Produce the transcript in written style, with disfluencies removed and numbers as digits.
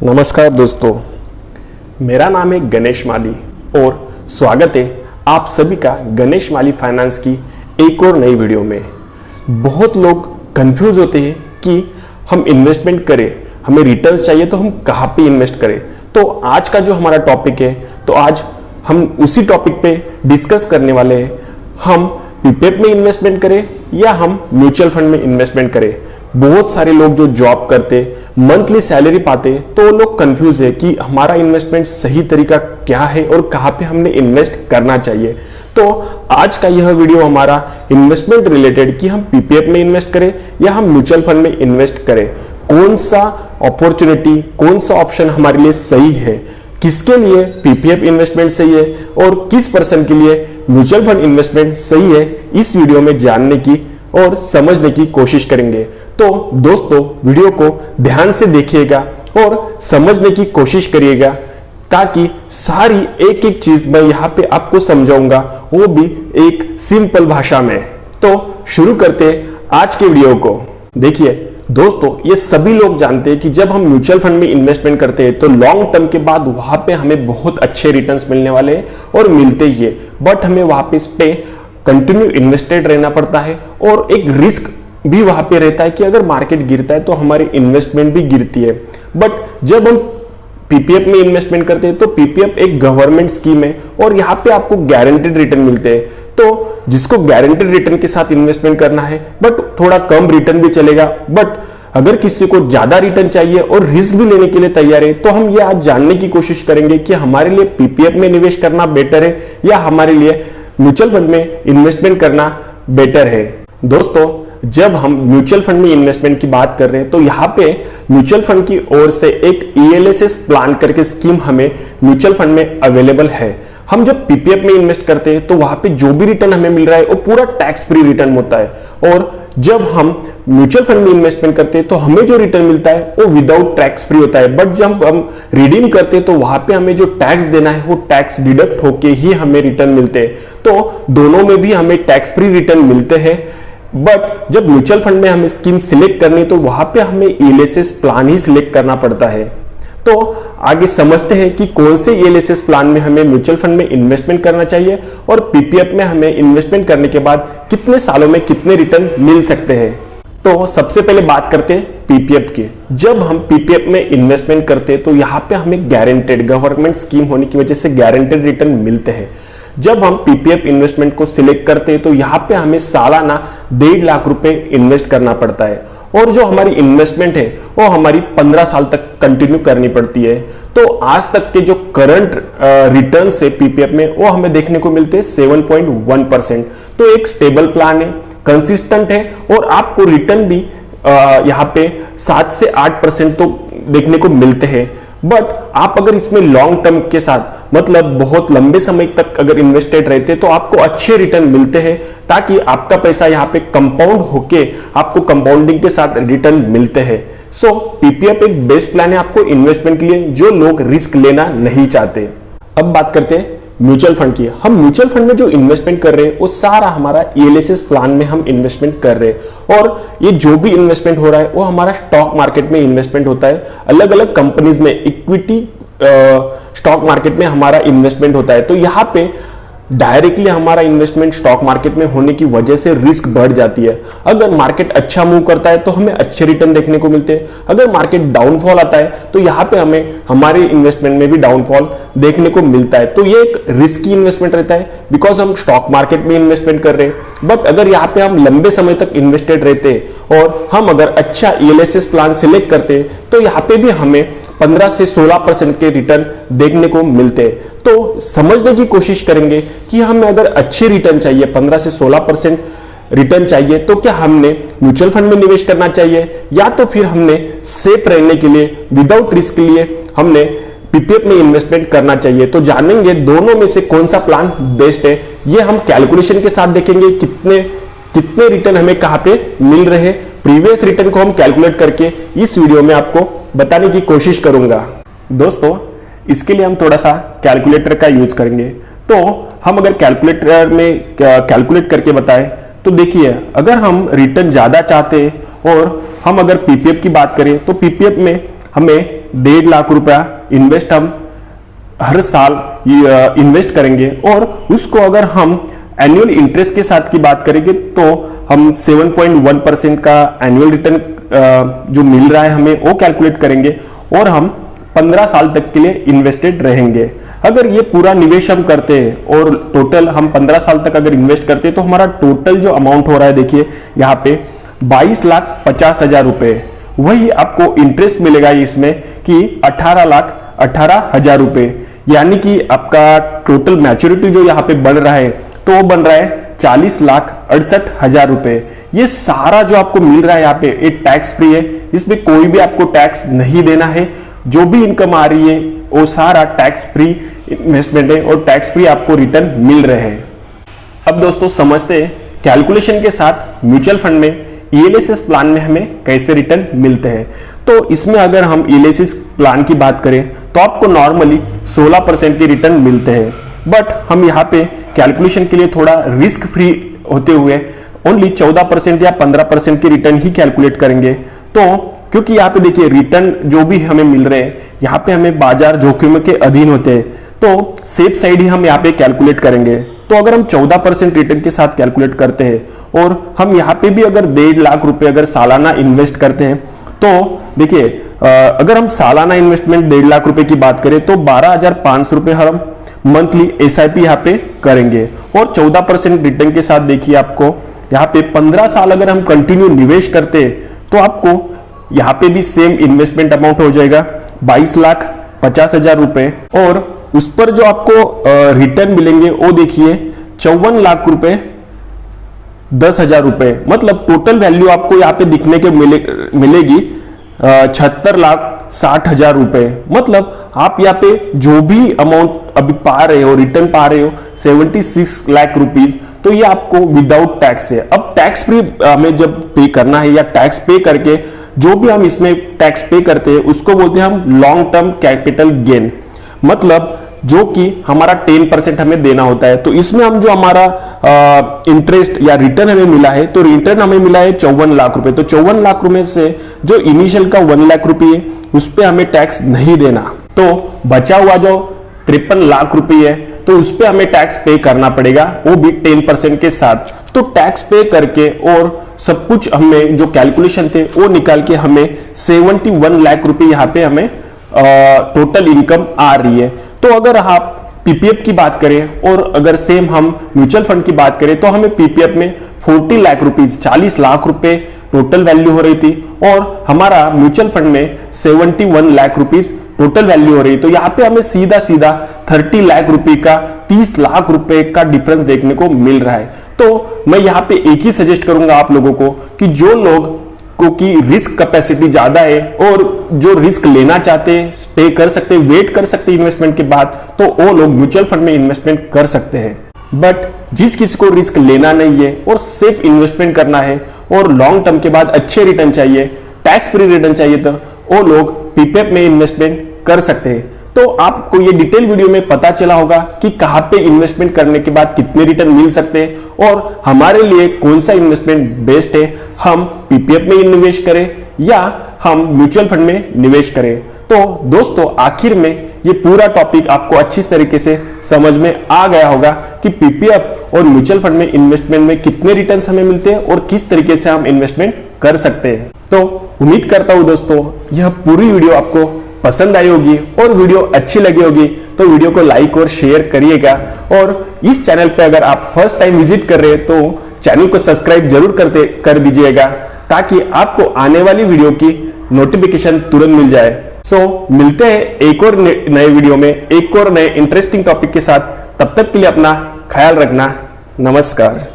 नमस्कार दोस्तों, मेरा नाम है गणेश माली और स्वागत है आप सभी का गणेश माली फाइनेंस की एक और नई वीडियो में। बहुत लोग कंफ्यूज होते हैं कि हम इन्वेस्टमेंट करें, हमें रिटर्न्स चाहिए तो हम कहाँ पे इन्वेस्ट करें। तो आज का जो हमारा टॉपिक है, तो आज हम उसी टॉपिक पे डिस्कस करने वाले हैं। हम पीपीएफ में इन्वेस्टमेंट करें या हम म्यूचुअल फंड में इन्वेस्टमेंट करें। बहुत सारे लोग जो जॉब करते, मंथली सैलरी पाते, तो वो लोग कंफ्यूज है कि हमारा इन्वेस्टमेंट सही तरीका क्या है और कहाँ पे हमने इन्वेस्ट करना चाहिए। तो आज का यह वीडियो हमारा इन्वेस्टमेंट रिलेटेड कि हम पीपीएफ में इन्वेस्ट करें या हम म्यूचुअल फंड में इन्वेस्ट करें, कौन सा अपॉर्चुनिटी, कौन सा ऑप्शन हमारे लिए सही है, किसके लिए पीपीएफ इन्वेस्टमेंट सही है और किस पर्सन के लिए म्यूचुअल फंड इन्वेस्टमेंट सही है, इस वीडियो में जानने की और समझने की कोशिश करेंगे। तो दोस्तों, वीडियो को ध्यान से देखिएगा और समझने की कोशिश करिएगा ताकि सारी एक एक चीज मैं यहाँ पे आपको समझाऊंगा, वो भी एक सिंपल भाषा में। तो शुरू करते हैं आज के वीडियो को। देखिए दोस्तों, ये सभी लोग जानते हैं कि जब हम म्यूचुअल फंड में इन्वेस्टमेंट करते हैं तो लॉन्ग टर्म के बाद वहां पे हमें बहुत अच्छे रिटर्न्स मिलने वाले हैं और मिलते ही है, बट हमें वहां पे कंटिन्यू इन्वेस्टेड रहना पड़ता है और एक रिस्क भी वहां पे रहता है कि अगर मार्केट गिरता है तो हमारी इन्वेस्टमेंट भी गिरती है। बट जब हम पीपीएफ में इन्वेस्टमेंट करते हैं तो पीपीएफ एक गवर्नमेंट स्कीम है और यहाँ पे आपको गारंटेड रिटर्न मिलते हैं। तो जिसको गारंटेड रिटर्न के साथ इन्वेस्टमेंट करना है, बट थोड़ा कम रिटर्न भी चलेगा, बट अगर किसी को ज्यादा रिटर्न चाहिए और रिस्क भी लेने के लिए तैयार है, तो हम ये आज जानने की कोशिश करेंगे कि हमारे लिए पीपीएफ में निवेश करना बेटर है या हमारे लिए म्यूचुअल फंड में इन्वेस्टमेंट करना बेटर है। दोस्तों, जब हम म्यूचुअल फंड में इन्वेस्टमेंट की बात कर रहे हैं तो यहाँ पे म्यूचुअल फंड की ओर से एक ईएलएसएस प्लान करके स्कीम हमें म्यूचुअल फंड में अवेलेबल है। हम जब पीपीएफ में इन्वेस्ट करते हैं तो वहां पे जो भी रिटर्न हमें मिल रहा है वो पूरा टैक्स फ्री रिटर्न होता है, और जब हम म्यूचुअल फंड में इन्वेस्टमेंट करते हैं तो हमें जो रिटर्न मिलता है वो विदाउट टैक्स फ्री होता है। बट जब हम रिडीम करते हैं तो वहां पे हमें जो टैक्स देना है वो टैक्स डिडक्ट होके ही हमें रिटर्न मिलते हैं। तो दोनों में भी हमें टैक्स फ्री रिटर्न मिलते हैं। बट जब म्यूचुअल फंड में हमें स्कीम सिलेक्ट करनी तो वहां पे हमें ईएलएसएस प्लान ही सिलेक्ट करना पड़ता है। तो आगे समझते हैं कि कौन से ईएलएसएस प्लान में हमें म्यूचुअल फंड में इन्वेस्टमेंट करना चाहिए और पीपीएफ में हमें इन्वेस्टमेंट करने के बाद कितने सालों में कितने रिटर्न मिल सकते हैं। तो सबसे पहले बात करते हैं पीपीएफ की। जब हम पीपीएफ में इन्वेस्टमेंट करते हैं तो यहाँ पे हमें गारंटेड, गवर्नमेंट स्कीम होने की वजह से गारंटेड रिटर्न मिलते हैं। जब हम पीपीएफ इन्वेस्टमेंट को सिलेक्ट करते हैं तो यहाँ पे हमें सालाना 1.5 लाख रुपए इन्वेस्ट करना पड़ता है और जो हमारी इन्वेस्टमेंट है वो हमारी 15 साल तक कंटिन्यू करनी पड़ती है। तो आज तक के जो करंट रिटर्न है पीपीएफ में वो हमें देखने को मिलते हैं 7.1%। तो एक स्टेबल प्लान है, कंसिस्टेंट है और आपको रिटर्न भी यहाँ पे 7 से 8% तो देखने को मिलते हैं। बट आप अगर इसमें लॉन्ग टर्म के साथ, मतलब बहुत लंबे समय तक अगर इन्वेस्टेड रहते हैं तो आपको अच्छे रिटर्न मिलते हैं, ताकि आपका पैसा यहाँ पे कंपाउंड होके आपको कंपाउंडिंग के साथ रिटर्न मिलते हैं। सो पीपीएफ एक बेस्ट प्लान है आपको इन्वेस्टमेंट के लिए जो लोग रिस्क लेना नहीं चाहते। अब बात करते हैं म्यूचुअल फंड की। हम म्यूचुअल फंड में जो इन्वेस्टमेंट कर रहे हैं वो सारा हमारा ईएलएसएस प्लान में हम इन्वेस्टमेंट कर रहे हैं, और ये जो भी इन्वेस्टमेंट हो रहा है वो हमारा स्टॉक मार्केट में इन्वेस्टमेंट होता है। अलग अलग कंपनीज में, इक्विटी स्टॉक मार्केट में हमारा इन्वेस्टमेंट होता है। तो यहाँ पे डायरेक्टली हमारा इन्वेस्टमेंट स्टॉक मार्केट में होने की वजह से रिस्क बढ़ जाती है। अगर मार्केट अच्छा मूव करता है तो हमें अच्छे रिटर्न देखने को मिलते हैं, अगर मार्केट डाउनफॉल आता है तो यहाँ पे हमें हमारे इन्वेस्टमेंट में भी डाउनफॉल देखने को मिलता है। तो ये एक रिस्की इन्वेस्टमेंट रहता है बिकॉज हम स्टॉक मार्केट में इन्वेस्टमेंट कर रहे हैं। बट अगर यहाँ पे हम लंबे समय तक इन्वेस्टेड रहते हैं और हम अगर अच्छा ईएलएसएस प्लान सिलेक्ट करते हैं तो यहाँ पे भी हमें 15 से 16% के रिटर्न देखने को मिलते हैं। तो समझने की कोशिश करेंगे कि हमें अगर अच्छे रिटर्न चाहिए, 15 से 16% रिटर्न चाहिए, तो क्या हमने म्यूचुअल फंड में निवेश करना चाहिए या तो फिर हमने सेफ रहने के लिए, विदाउट रिस्क के लिए हमने पीपीएफ में इन्वेस्टमेंट करना चाहिए। तो जानेंगे दोनों में से कौन सा प्लान बेस्ट है। ये हम कैलकुलेशन के साथ देखेंगे कितने रिटर्न हमें कहां पे मिल रहे हैं। प्रीवियस रिटर्न को हम कैलकुलेट करके इस वीडियो में आपको बताने की कोशिश करूंगा। दोस्तों, इसके लिए हम थोड़ा सा कैलकुलेटर का यूज करेंगे। तो हम अगर कैलकुलेटर में कैलकुलेट करके बताएं तो देखिए, अगर हम रिटर्न ज्यादा चाहते हैं और हम अगर पीपीएफ की बात करें तो पीपीएफ में हमें 1.5 लाख रुपया इन्वेस्ट हम हर साल इन्वेस्ट करेंगे और उसको अगर हम एनुअल इंटरेस्ट के साथ की बात करेंगे तो हम 7.1% का एनुअल रिटर्न जो मिल रहा है हमें वो कैलकुलेट करेंगे और हम 15 साल तक के लिए इन्वेस्टेड रहेंगे। अगर ये पूरा निवेश हम करते हैं और टोटल हम 15 साल तक अगर इन्वेस्ट करते हैं तो हमारा टोटल जो अमाउंट हो रहा है, देखिए यहाँ पे 22,50,000 रुपए, वही आपको इंटरेस्ट मिलेगा इसमें कि 18,18,000 रुपए, यानी कि आपका टोटल मैच्योरिटी जो यहाँ पे बढ़ रहा है तो वो बन रहा है 40,68,000 रुपए। ये सारा जो आपको मिल रहा है यहाँ पे ये टैक्स फ्री है, इसमें कोई भी आपको टैक्स नहीं देना है। जो भी इनकम आ रही है वो सारा टैक्स फ्री इन्वेस्टमेंट है और टैक्स फ्री आपको रिटर्न मिल रहे हैं। अब दोस्तों समझते हैं कैलकुलेशन के साथ म्यूचुअल फंड में ईएलएसएस प्लान में हमें कैसे रिटर्न मिलते हैं। तो इसमें अगर हम ईएलएसएस प्लान की बात करें तो आपको नॉर्मली 16% के रिटर्न मिलते हैं, बट हम यहाँ पे कैलकुलेशन के लिए थोड़ा रिस्क फ्री होते हुए ओनली 14% या 15% के रिटर्न ही कैलकुलेट करेंगे। तो क्योंकि यहाँ पे देखिए रिटर्न जो भी हमें मिल रहे हैं यहाँ पे हमें बाजार जोखिम के अधीन होते हैं, तो सेफ साइड ही हम यहाँ पे कैलकुलेट करेंगे। तो अगर हम 14% रिटर्न के साथ कैलकुलेट करते हैं और हम यहाँ पे भी अगर 1.5 लाख रुपए अगर सालाना इन्वेस्ट करते हैं तो देखिए अगर हम सालाना इन्वेस्टमेंट 1.5 लाख रुपए की बात करें तो 12,500 रुपए हम मंथली एसआईपी यहाँ पे करेंगे और 14% रिटर्न के साथ देखिए आपको यहाँ पे 15 साल अगर हम कंटिन्यू निवेश करते हैं तो आपको यहाँ पे भी सेम इन्वेस्टमेंट अमाउंट हो जाएगा 22,50,000 रुपए और उस पर जो आपको रिटर्न मिलेंगे वो देखिए 54 लाख रुपए 10,000 रुपए, मतलब टोटल वैल्यू आपको यहाँ पे दिखने के मिलेगी 76,60,000 रुपए। मतलब आप यहाँ पे जो भी अमाउंट अभी पा रहे हो, रिटर्न पा रहे हो 76 लाख रुपीज, तो ये आपको विदाउट टैक्स है। अब टैक्स फ्री हमें जब पे करना है या टैक्स पे करके जो भी हम इसमें टैक्स पे करते हैं उसको बोलते हैं हम लॉन्ग टर्म कैपिटल गेन, मतलब जो कि हमारा 10% हमें देना होता है। तो इसमें हम जो हमारा इंटरेस्ट या रिटर्न हमें मिला है तो रिटर्न हमें मिला है 54 लाख रुपए। तो 54 लाख रुपए से जो इनिशियल का 1 लाख रुपए है उस पर हमें टैक्स नहीं देना, तो बचा हुआ जो 53 लाख रुपए है तो उस पर हमें टैक्स पे करना पड़ेगा, वो भी 10% के साथ। तो टैक्स पे करके और सब कुछ हमें जो कैलकुलेशन थे वो निकाल के हमें 71 लाख रुपए यहाँ पे हमें टोटल इनकम आ रही है। तो अगर आप पीपीएफ की बात करें और अगर सेम हम म्यूचुअल फंड की बात करें तो हमें पीपीएफ में 40 लाख रुपीज 40 लाख रुपए टोटल वैल्यू हो रही थी और हमारा म्यूचुअल फंड में 71 लाख रुपीज टोटल वैल्यू हो रही। तो यहाँ पे हमें सीधा सीधा 30 लाख रुपए का 30 लाख रुपए का डिफरेंस देखने को मिल रहा है। तो मैं यहाँ पे एक ही सजेस्ट करूंगा आप लोगों को कि जो लोग क्योंकि रिस्क कैपेसिटी ज्यादा है और जो रिस्क लेना चाहते हैं, स्टे कर सकते हैं, वेट कर सकते हैं इन्वेस्टमेंट के बाद, तो वो लोग म्यूचुअल फंड में इन्वेस्टमेंट कर सकते हैं। बट जिस किसी को रिस्क लेना नहीं है और सेफ इन्वेस्टमेंट करना है और लॉन्ग टर्म के बाद अच्छे रिटर्न चाहिए, टैक्स फ्री रिटर्न चाहिए, तो वो लोग पीपीएफ में इन्वेस्टमेंट कर सकते हैं। तो आपको ये डिटेल वीडियो में पता चला होगा कि कहां पे इन्वेस्टमेंट करने के बाद कितने रिटर्न मिल सकते हैं और हमारे लिए कौन सा इन्वेस्टमेंट बेस्ट है, हम पीपीएफ में निवेश करें या हम म्यूचुअल फंड में निवेश करें। तो दोस्तों आखिर में ये पूरा टॉपिक आपको अच्छी तरीके से समझ में आ गया होगा कि पीपीएफ और म्यूचुअल फंड में इन्वेस्टमेंट में कितने रिटर्न्स हमें मिलते हैं और किस तरीके से हम इन्वेस्टमेंट कर सकते हैं। तो उम्मीद करता हूं दोस्तों यह पूरी वीडियो आपको पसंद आई होगी और वीडियो अच्छी लगी होगी, तो वीडियो को लाइक और शेयर करिएगा। और इस चैनल पे अगर आप फर्स्ट टाइम विजिट कर रहे हैं तो चैनल को सब्सक्राइब जरूर कर दीजिएगा ताकि आपको आने वाली वीडियो की नोटिफिकेशन तुरंत मिल जाए। सो मिलते हैं एक और नए वीडियो में एक और नए इंटरेस्टिंग टॉपिक के साथ। तब तक के लिए अपना ख्याल रखना। नमस्कार।